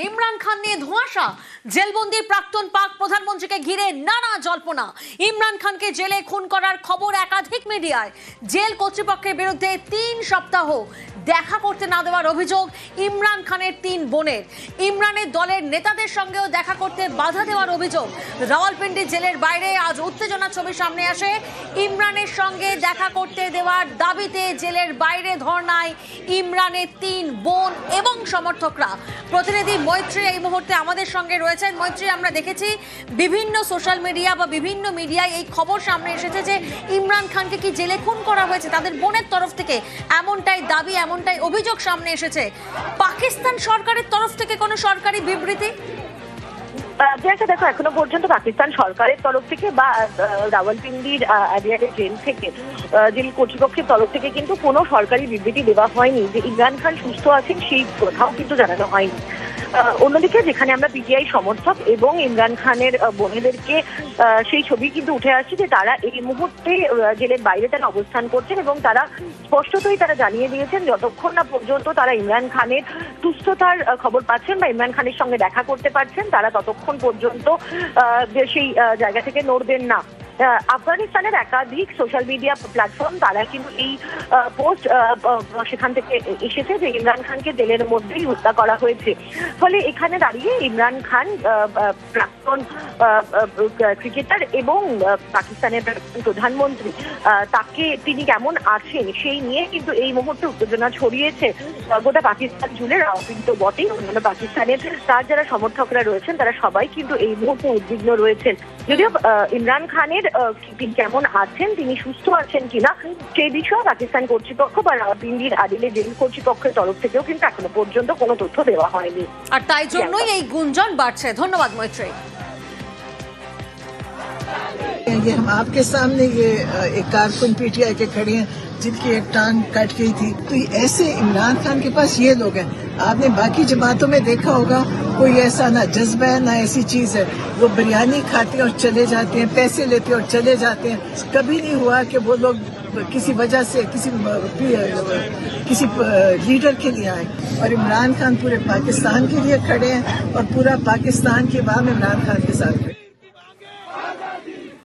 ইমরান খান নিয়ে ধোঁয়াশা। জেলবন্দি প্রাক্তন পাক প্রধানমন্ত্রীকে ঘিরে নানা জল্পনা। ইমরান খানকে জেলে খুন করার খবর একাধিক মিডিয়ায়। জেল কর্তৃপক্ষের বিরুদ্ধে 3 সপ্তাহ দেখা করতে না দেওয়ার অভিযোগ ইমরান খানের 3 বোনের। ইমরানের দলের নেতাদের সঙ্গেও দেখা করতে বাধা দেওয়ার অভিযোগ। রাওয়ালপিন্ডি জেলের বাইরে আজ উত্তেজনা ছবি সামনে আসে। ইমরানের সঙ্গে দেখা করতে দেওয়ার দাবিতে জেলের বাইরে ধর্নায় ইমরানের 3 বোন এবং সমর্থকরা। প্রতিনিধি মৈত্রী এই মুহূর্তে আমাদের সঙ্গে রয়েছেন। মৈত্রী, আমরা দেখেছি বিভিন্ন সোশ্যাল মিডিয়া বা বিভিন্ন মিডিয়ায় এই খবর সামনে এসেছে যে ইমরান খানকে কি জেলে খুন করা হয়েছে তাদের বোনের তরফ থেকে, এমনটাই দাবি, এমনটাই অভিযোগ সামনে এসেছে। পাকিস্তান সরকারের তরফ থেকে কোনো সরকারি বিবৃতি? দেখো, এখনো পর্যন্ত পাকিস্তান সরকারের তরফ থেকে বা রাওয়ালপিন্ডির জেল থেকে, জেল কর্তৃপক্ষের তরফ থেকে কিন্তু কোনো সরকারি বিবৃতি দেওয়া হয়নি যে ইমরান খান সুস্থ আছেন, সেই কথাও কিন্তু জানানো হয়নি। অন্যদিকে যেখানে আমরা পিটিআই সমর্থক এবং ইমরান খানের বোনেদেরকে সেই ছবি কিন্তু উঠে আসছে যে তারা এই মুহূর্তে জেলের বাইরে তারা অবস্থান করছেন এবং তারা স্পষ্টতই তারা জানিয়ে দিয়েছেন যতক্ষণ না পর্যন্ত তারা ইমরান খানের সুস্থতার খবর পাচ্ছেন বা ইমরান খানের সঙ্গে দেখা করতে পারছেন, তারা ততক্ষণ পর্যন্ত সেই জায়গা থেকে নড়বেন না। আফগানিস্তানের একাধিক সোশ্যাল মিডিয়া প্ল্যাটফর্ম তারা কিন্তু এই পোস্ট সেখান থেকে এসেছে যে ইমরান খানকে জেলের মধ্যেই হত্যা করা হয়েছে। ফলে এখানে দাঁড়িয়ে ইমরান খান প্রাক্তন ক্রিকেটার এবং পাকিস্তানের প্রধানমন্ত্রী, তাকে তিনি কেমন আছেন সেই নিয়ে কিন্তু এই মুহূর্তে উত্তেজনা ছড়িয়েছে গোটা পাকিস্তান জুড়ে। রাওয়ালপিন্ডি তো বটেই, অন্যান্য পাকিস্তানের তার যারা সমর্থকরা রয়েছেন তারা সবাই কিন্তু এই মুহূর্তে উদ্বিগ্ন রয়েছেন। যদিও ইমরান খানের তিনি কেমন আছেন, তিনি সুস্থ আছেন কিনা সেই বিষয়ে পাকিস্তান কর্তৃপক্ষ বা রাওয়ালপিন্ডির আদিলে জেল কর্তৃপক্ষের তরফ থেকেও কিন্তু এখনো পর্যন্ত কোনো তথ্য দেওয়া হয়নি। আর তাই জন্যই এই গুঞ্জন বাড়ছে। ধন্যবাদ মৈত্রী। ये हम आपके सामने ये एक कारकुन पीटीआई के खड़े हैं जिनकी एक टांग कट गई थी, तो ऐसे इमरान खान के पास ये लोग हैं। आपने बाकी जमातों में देखा होगा कोई ऐसा ना जज्बा है ना ऐसी चीज है, वो बिरयानी खाते हैं और चले जाते हैं, पैसे लेते हैं और चले जाते हैं। कभी नहीं हुआ कि वो लोग किसी वजह से किसी लीडर के लिए आए। और इमरान खान पूरे पाकिस्तान के लिए खड़े हैं और पूरा पाकिस्तान की आवाम इमरान खान के साथ खड़े।